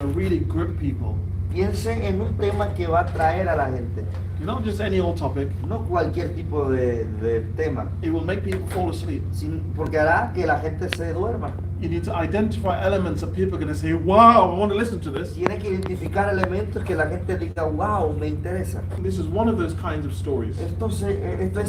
really grip people. Piense en un tema que va a atraer a la gente, Not just any old topic. no cualquier tipo de tema, It will make people fall asleep. porque hará que la gente se duerma. You need to identify elements that people are going to say, wow, I want to listen to this. Tiene que identificar elementos que la gente diga, wow, me interesa. This is one of those kinds of stories. Esto es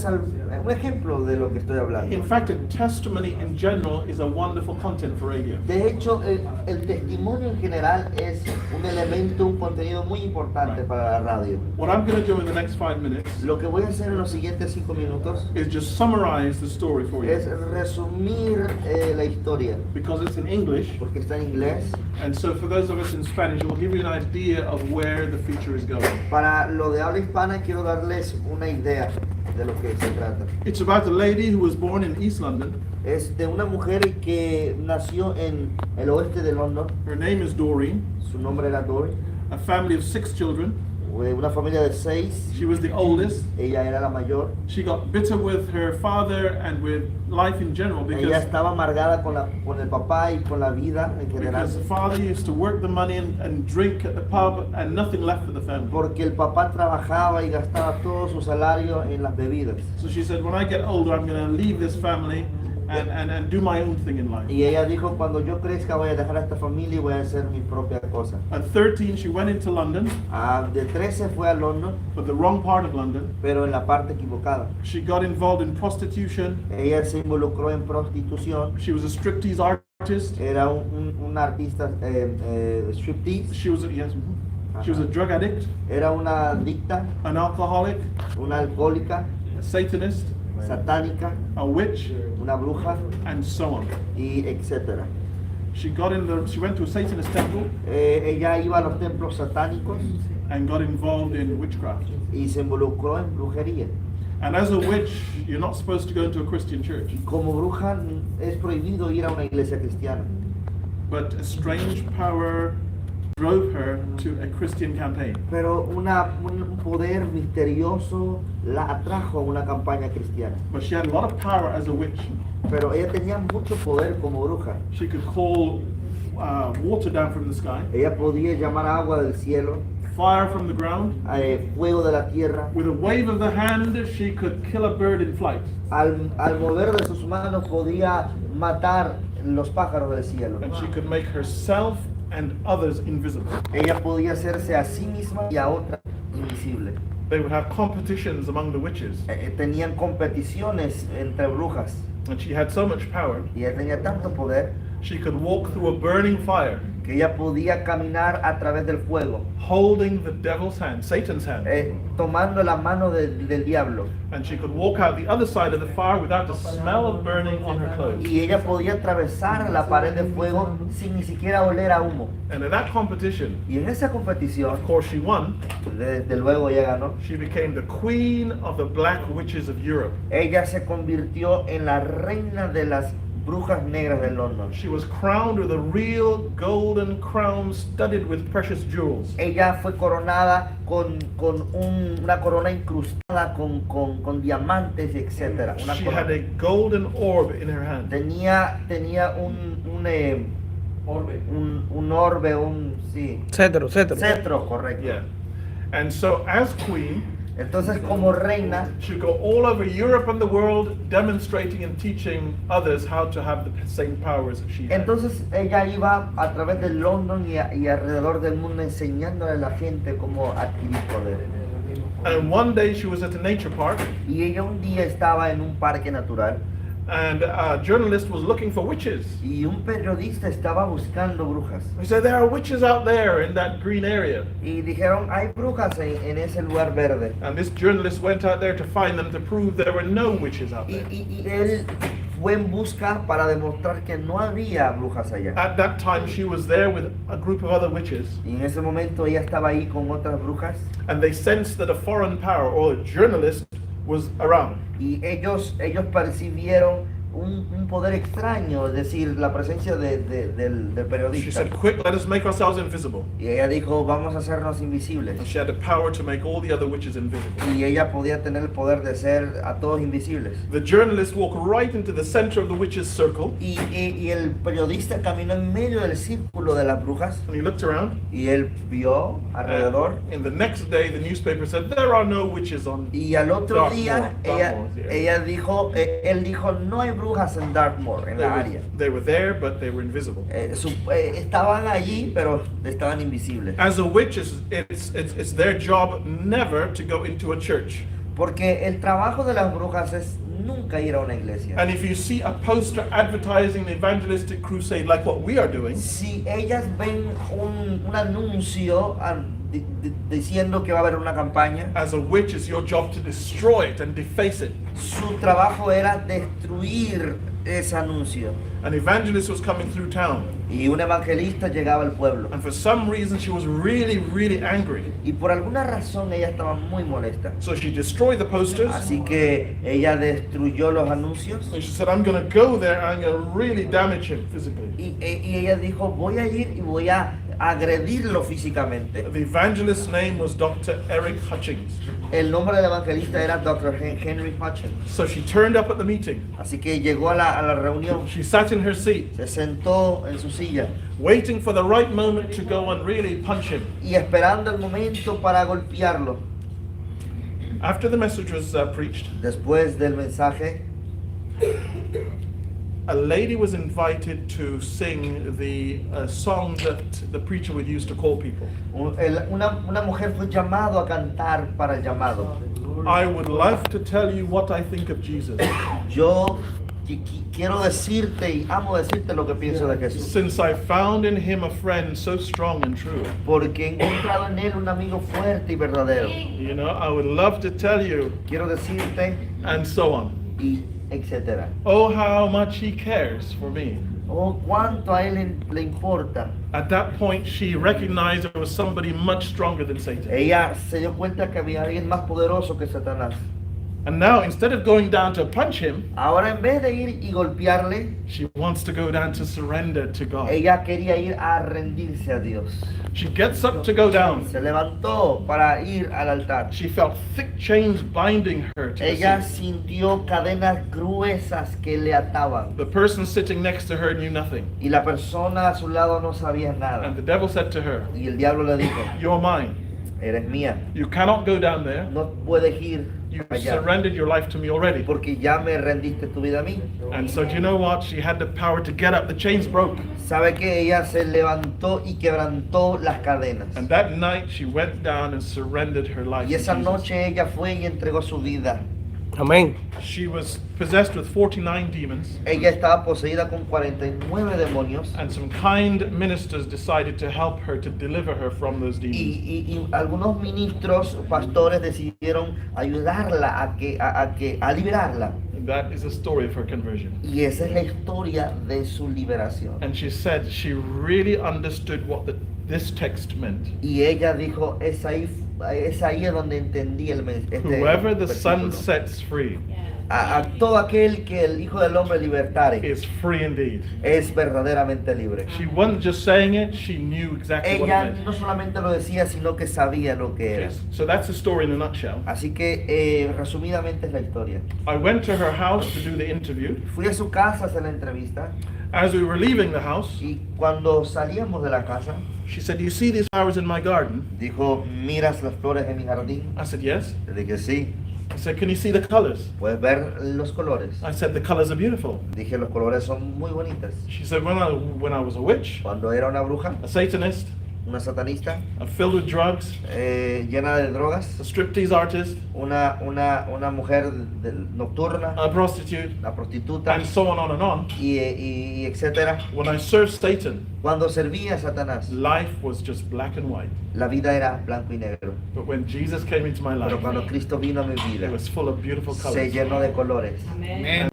un ejemplo de lo que estoy hablando. In fact, a testimony in general is a wonderful content for radio. De hecho, el testimonio en general es un elemento, un contenido muy importante para la radio. What I'm going to do in the next 5 minutes Lo que voy a hacer en los siguientes 5 minutos is just summarize the story for you. es resumir la historia, Because it's in English, porque está en inglés. and so for those of us in Spanish, it will give you an idea of where the feature is going. Para lo de habla hispana quiero darles una idea de lo que se trata. It's about a lady who was born in East London. Es de una mujer que nació en el oeste de London. Her name is Doreen, Su nombre era Dory. a family of 6 children. Una familia de 6. She was the oldest. Ella era la mayor. She got bitter with her father and with life in general Ella because estaba amargada con el papá y con la vida en general. the father used to work the money and drink at the pub and nothing left for the family. Porque el papá trabajaba y gastaba todo su salario en las bebidas. So she said, when I get older, I'm going to leave this family and do my own thing in life. Y ella dijo, cuando yo crezca voy a dejar a esta familia y voy a hacer mi propia cosa. At 13, she went into London, De 13 fue a London, but the wrong part of London. pero en la parte equivocada. She got involved in prostitution. Ella se involucró en prostitución. She was a striptease artist. Era un artista striptease. She was she was a drug addict, Era una adicta, an alcoholic, una alcohólica, a Satanist, satánica, a witch, una bruja and so on. y etcétera. She went to a Satanist temple Ella iba a los templos satánicos and got involved in witchcraft. y se involucró en brujería. And as a witch, you're not supposed to go into a Christian church. Como bruja es prohibido ir a una iglesia cristiana. But a strange power drove her to a Christian campaign. Pero un poder misterioso la atrajo a una campaña cristiana. But she had a lot of power as a witch. Pero ella tenía mucho poder como bruja. She could call water down from the sky, Ella podía llamar agua del cielo, fire from the ground. fuego de la tierra. With a wave of the hand, she could kill a bird in flight. Al mover de sus manos podía matar los pájaros del cielo. And she could make herself and others invisible. Ella podía hacerse a sí misma y a otra invisible. They would have competitions among the witches. Tenían competiciones entre brujas. And she had so much power, Y ella tenía tanto poder she could walk through a burning fire, que ella podía caminar a través del fuego, holding the devil's hand, Satan's hand. tomando la mano del diablo. And she could walk out the other side of the fire without the smell of burning on her clothes. Y ella podía atravesar la pared de fuego sin ni siquiera oler a humo. And in that competition, Y en esa competición, of course she won. desde luego ella ganó. She became the queen of the black witches of Europe. Ella se convirtió en la reina de las brujas negras de London. She was crowned with a real golden crown studded with precious jewels. Ella fue coronada con una corona incrustada con diamantes, etc. She had a golden orb in her hand. Tenía un orbe, sí. Cetro. Cetro, correcto. Yeah. And so as queen, Entonces, como reina, she'd go all over Europe and the world demonstrating and teaching others how to have the same powers that she had. entonces ella iba a través de London y alrededor del mundo enseñándole a la gente cómo adquirir poder. And one day she was at a nature park, Y ella un día estaba en un parque natural and a journalist was looking for witches. y un periodista estaba buscando brujas. He said, there are witches out there in that green area. Y dijeron, hay brujas en ese lugar verde. And this journalist went out there to find them to prove there were no witches out there. Y él fue en busca para demostrar que no había brujas allá. At that time, she was there with a group of other witches, Y en ese momento ella estaba ahí con otras brujas and they sensed that a foreign power or a journalist was around. y ellos percibieron un poder extraño, es decir, la presencia del She periodista. said, quick, let us make ourselves invisible. Y ella dijo, vamos a hacernos invisibles. And she had the power to make all the other witches invisible. Y ella podía tener el poder de ser a todos invisibles. The journalist walked right into the center of the witches' circle, Y el periodista caminó en medio del círculo de las brujas and he looked around. y él vio alrededor. And the next day, the newspaper said, there are no witches on. Y al otro día Dartmoor, yeah. él dijo, no hay brujas en Dartmoor, en la área. They were there, but they were invisible. Estaban allí, pero estaban invisibles. As a witch, it's their job never to go into a church. Porque el trabajo de las brujas es nunca ir a una iglesia. And if you see a poster advertising an evangelistic crusade like what we are doing, Si ellas ven un anuncio diciendo que va a haber una campaña, as a witch, it's your job to destroy it and deface it. su trabajo era destruir ese anuncio. An evangelist was coming through town, Y un evangelista llegaba al pueblo. and for some reason she was really, really angry. Y por alguna razón ella estaba muy molesta. So she destroyed the posters, Así que ella destruyó los anuncios. and she said, I'm going to go there and I'm going to really damage him physically. Y ella dijo, voy a ir y voy a agredirlo físicamente. The evangelist's name was Dr. Eric Hutchings. El nombre del evangelista era Dr. Henry Hutchins. So she turned up at the meeting. Así que llegó a la reunión, She sat in her seat, se sentó en su silla waiting for the right moment to go and really punch him. y esperando el momento para golpearlo. After the message was preached, Después del mensaje, a lady was invited to sing the song that the preacher would use to call people. una mujer fue llamado a cantar para el llamado. I would love to tell you what I think of Jesus. Yo quiero decirte y amo decirte lo que pienso de Jesús. Since I found in him a friend so strong and true. Porque he encontrado en él un amigo fuerte y verdadero. You know, I would love to tell you, Quiero decirte and so on. y etcétera. Oh, how much he cares for me. Oh, cuánto a él le importa. At that point, she recognized there was somebody much stronger than Satan. Ella se dio cuenta que había alguien más poderoso que Satanás. And now, instead of going down to punch him, Ahora en vez de ir y golpearle, she wants to go down to surrender to God. ella quería ir a rendirse a Dios. She gets up to go down. Se levantó para ir al altar. She felt thick chains binding her to the Ella seat. sintió cadenas gruesas que le ataban. The person sitting next to her knew nothing. Y la persona a su lado no sabía nada. And the devil said to her, Y el diablo le dijo, you're mine. eres mía. You cannot go down there. No puedes ir You allá. surrendered your life to me already. Porque ya me rendiste tu vida a mí. And so do you know what? She had the power to get up. The chains broke. Sabe que ella se levantó y quebrantó las cadenas. And that night she went down and surrendered her life Y to esa Jesus. noche ella fue y entregó su vida. Amén. She was possessed with 49 demons, Ella estaba poseída con 49 demonios. and some kind ministers decided to help her to deliver her from those demons. Y algunos ministros, pastores decidieron ayudarla a liberarla. And that is a story of her conversion. Y esa es la historia de su liberación. And she said she really understood what this text meant. Y ella dijo, es ahí es donde entendí el mensaje. Whoever the Son sets free A todo aquel que el Hijo del Hombre libertare is free indeed. es verdaderamente libre. She wasn't just saying it, she knew exactly what it Ella meant. no solamente lo decía, sino que sabía lo que era. Yes. So that's the story in a nutshell. Así que resumidamente es la historia. I went to her house to do the interview. Fui a su casa a hacer la entrevista As we were leaving the house, y cuando salíamos de la casa, she said, "Do you see these flowers in my garden?" dijo, ¿miras las flores en mi jardín? I said, "Yes." Le dije, sí. I said, "Can you see the colors?" ¿Puedes ver los colores? I said, "The colors are beautiful." Dije, los colores son muy bonitas. She said, when I was a witch, Cuando era una bruja, a Satanist, una satanista, filled with drugs, llena de drogas, a striptease artist, una mujer nocturna, a prostitute, la prostituta, and so on. y etcétera. When I served Satan, Cuando servía a Satanás, life was just black and white. la vida era blanco y negro. But when Jesus came into my Pero life, cuando Cristo vino a mi vida, it was full of beautiful se colors. llenó de colores. Amén.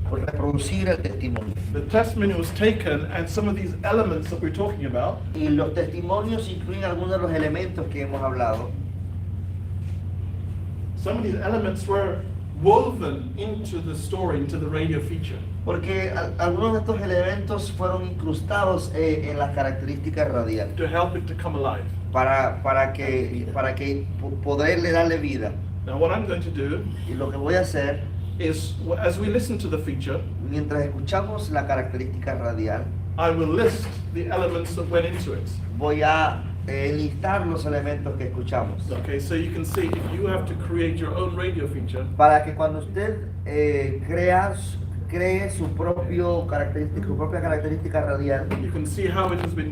Por reproducir el testimonio. The testimony was taken, and some of these elements that we're talking about, Y los testimonios incluyen algunos de los elementos que hemos hablado. some of these elements were woven into the story, into the radio feature. Porque algunos de estos elementos fueron incrustados en las características radiales to help it to come alive. para que poderle darle vida. Now, what I'm going to do Y lo que voy a hacer, is, as we listen to the feature, mientras escuchamos la característica radial, I will list the elements that went into it. voy a listar los elementos que escuchamos. Okay, so you can see if you have to create your own radio feature, Para que cuando usted cree su propia característica radial, you can see how it has been